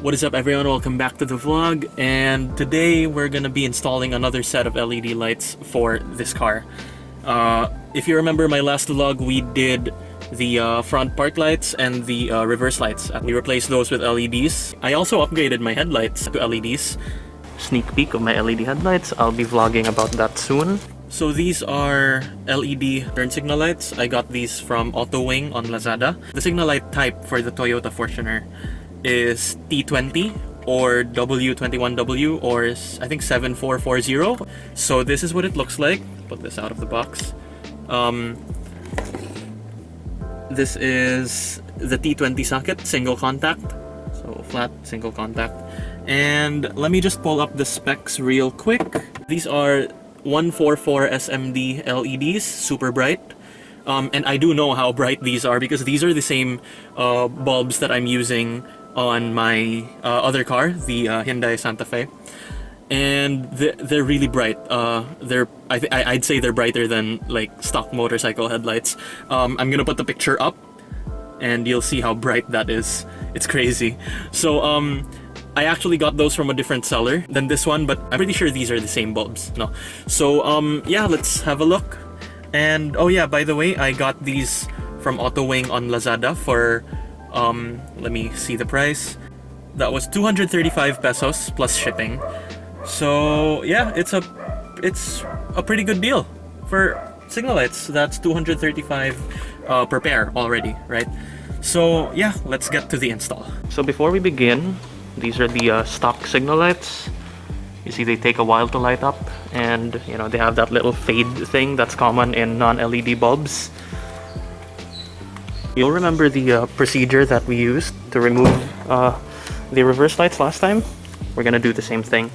What is up everyone, welcome back to the vlog, and today we're gonna be installing another set of LED lights for this car. If you remember my last vlog, we did the front park lights and the reverse lights. We replaced those with LEDs. I also upgraded my headlights to LEDs. Sneak peek of my LED headlights, I'll be vlogging about that soon. So these are LED turn signal lights. I got these from Auto Wing on Lazada. The signal light type for the Toyota Fortuner is T20 or W21W, or I think 7440. So this is what it looks like. Put this out of the box. This is the T20 socket, single contact. So flat, single contact. And let me just pull up the specs real quick. These are 144 SMD LEDs, super bright. And I do know how bright these are because these are the same bulbs that I'm using on my other car, the Hyundai Santa Fe. And they're really bright. I'd say they're brighter than like stock motorcycle headlights. I'm gonna put the picture up and you'll see how bright that is. It's crazy. So I actually got those from a different seller than this one, but I'm pretty sure these are the same bulbs. No. So yeah, let's have a look. And oh yeah, by the way, I got these from Auto Wing on Lazada for let me see the price. That was 235 pesos plus shipping. So yeah, it's a pretty good deal for signal lights. That's 235 per pair already, right? So yeah, let's get to the install. So before we begin, these are the stock signal lights. You see they take a while to light up, and you know they have that little fade thing that's common in non-LED bulbs. You'll remember the procedure that we used to remove the reverse lights last time. We're gonna do the same thing.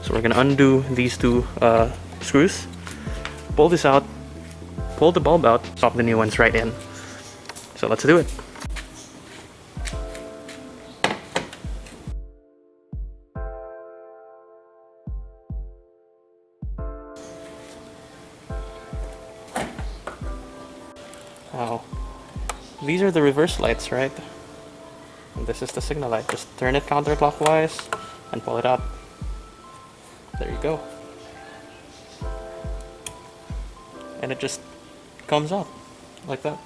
So we're gonna undo these two screws, pull this out, pull the bulb out, swap the new ones right in. So let's do it. Wow. These are the reverse lights, right? And this is the signal light. Just turn it counterclockwise and pull it out. There you go. And it just comes out like that.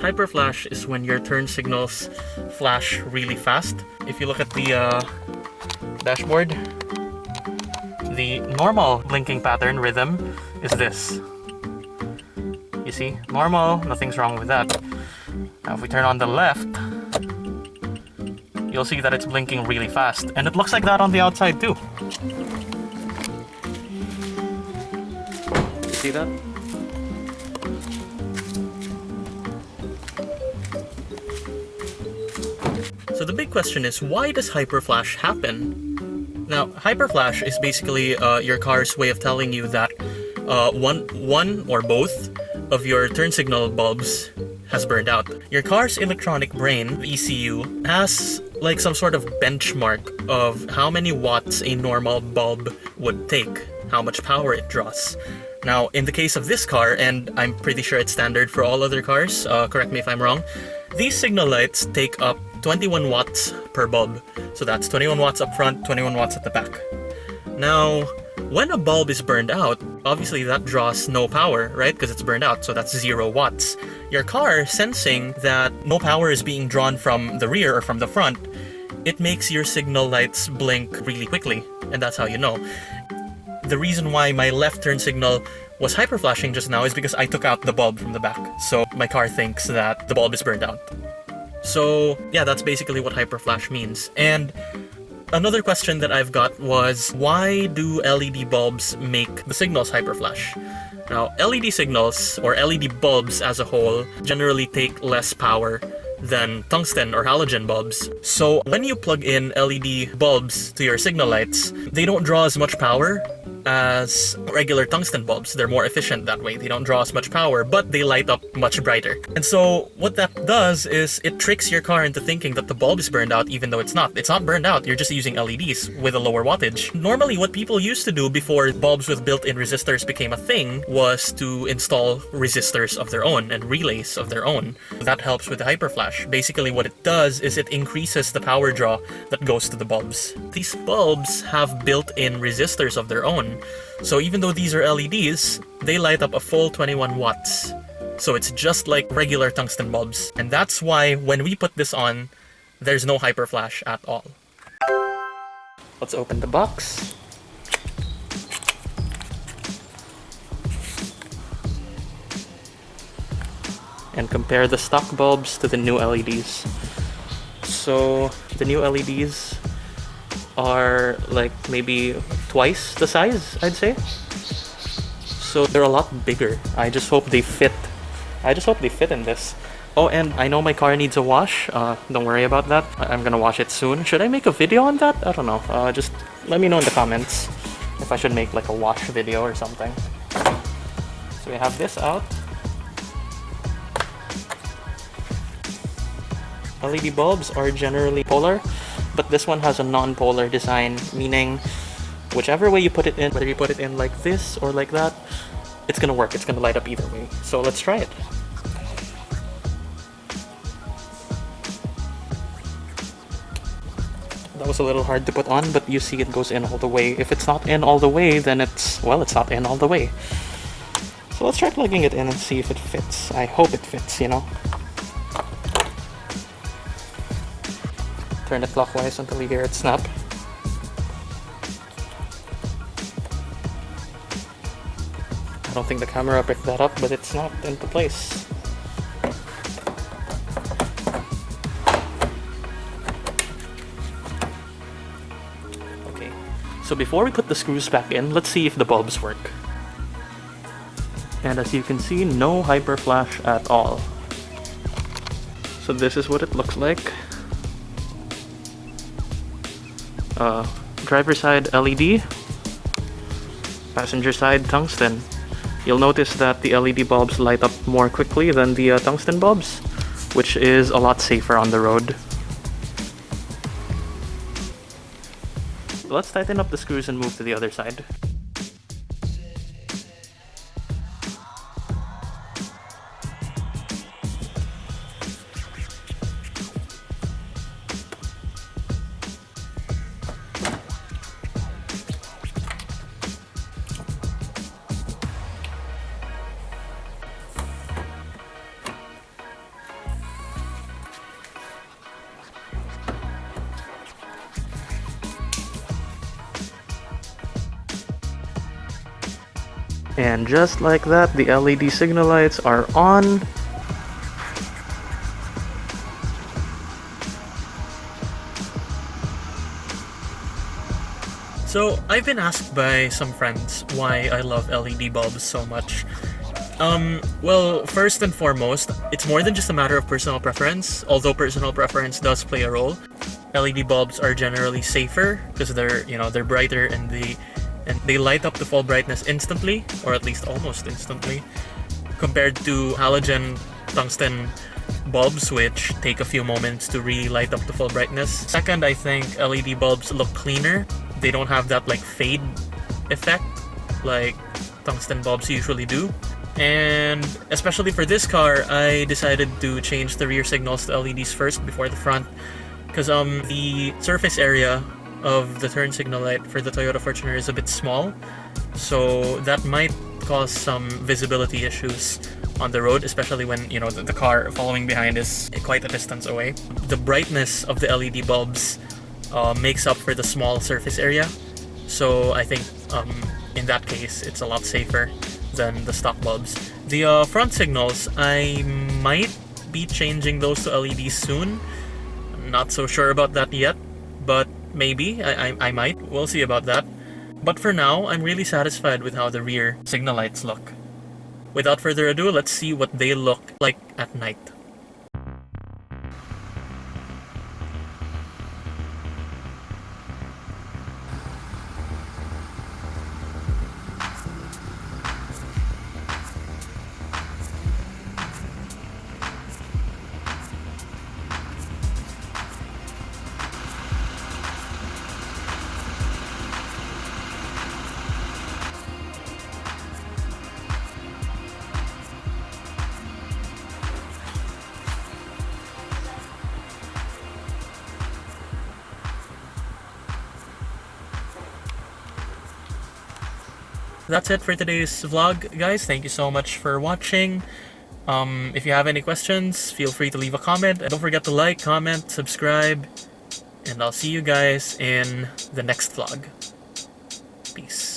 Hyperflash is when your turn signals flash really fast. If you look at the dashboard, the normal blinking pattern rhythm is this. You see, normal, nothing's wrong with that. Now if we turn on the left, you'll see that it's blinking really fast, and it looks like that on the outside too. You see that? So the big question is, why does Hyperflash happen? Now, Hyperflash is basically your car's way of telling you that one or both of your turn signal bulbs has burned out. Your car's electronic brain, the ECU, has like some sort of benchmark of how many watts a normal bulb would take, how much power it draws. Now, in the case of this car, and I'm pretty sure it's standard for all other cars, correct me if I'm wrong, these signal lights take up 21 watts per bulb. So that's 21 watts up front, 21 watts at the back. Now, when a bulb is burned out, obviously that draws no power, right? Because it's burned out, so that's 0 watts. Your car, sensing that no power is being drawn from the rear or from the front, it makes your signal lights blink really quickly, and that's how you know. The reason why my left turn signal was hyperflashing just now is because I took out the bulb from the back, so my car thinks that the bulb is burned out. So yeah, that's basically what hyperflash means. And another question that I've got was, why do LED bulbs make the signals hyperflash? Now, LED signals, or LED bulbs as a whole, generally take less power than tungsten or halogen bulbs. So when you plug in LED bulbs to your signal lights, they don't draw as much power as regular tungsten bulbs. They're more efficient that way. They don't draw as much power, but they light up much brighter. And so what that does is it tricks your car into thinking that the bulb is burned out even though it's not. It's not burned out, you're just using LEDs with a lower wattage. Normally what people used to do before bulbs with built-in resistors became a thing was to install resistors of their own and relays of their own. That helps with the Hyperflash. Basically what it does is it increases the power draw that goes to the bulbs. These bulbs have built-in resistors of their own. So even though these are LEDs, they light up a full 21 watts. So it's just like regular tungsten bulbs. And that's why when we put this on, there's no Hyperflash at all. Let's open the box. And compare the stock bulbs to the new LEDs. So the new LEDs are like maybe twice the size, I'd say. So they're a lot bigger. I just hope they fit. In this. Oh, and I know my car needs a wash. Don't worry about that. I'm gonna wash it soon. Should I make a video on that? I don't know. Just let me know in the comments if I should make like a wash video or something. So we have this out. LED bulbs are generally polar, but this one has a non-polar design, meaning whichever way you put it in, whether you put it in like this or like that, it's gonna work. It's gonna light up either way. So let's try it. That was a little hard to put on, but you see it goes in all the way. If it's not in all the way, then it's not in all the way. So let's try plugging it in and see if it fits. I hope it fits, you know. Turn it clockwise until you hear it snap. I don't think the camera picked that up, but it snapped into place. Okay, so before we put the screws back in, let's see if the bulbs work. And as you can see, no Hyperflash at all. So this is what it looks like. Driver side LED, passenger side tungsten. You'll notice that the LED bulbs light up more quickly than the tungsten bulbs, which is a lot safer on the road. Let's tighten up the screws and move to the other side. And just like that, the LED signal lights are on. So, I've been asked by some friends why I love LED bulbs so much. Well, first and foremost, it's more than just a matter of personal preference, although personal preference does play a role. LED bulbs are generally safer because they're brighter and they light up the full brightness instantly, or at least almost instantly, compared to halogen tungsten bulbs, which take a few moments to really light up the full brightness. Second, I think LED bulbs look cleaner. They don't have that like fade effect like tungsten bulbs usually do. And especially for this car, I decided to change the rear signals to LEDs first before the front, because the surface area of the turn signal light for the Toyota Fortuner is a bit small, so that might cause some visibility issues on the road, especially when the car following behind is quite a distance away. The brightness of the LED bulbs makes up for the small surface area, so I think in that case it's a lot safer than the stock bulbs. The front signals, I might be changing those to LEDs soon. Not so sure about that yet, but maybe, I might. We'll see about that. But for now, I'm really satisfied with how the rear signal lights look. Without further ado, let's see what they look like at night. that's it for today's vlog, guys. Thank you so much for watching. If you have any questions, feel free to leave a comment. And don't forget to like, comment, subscribe. And I'll see you guys in the next vlog. Peace.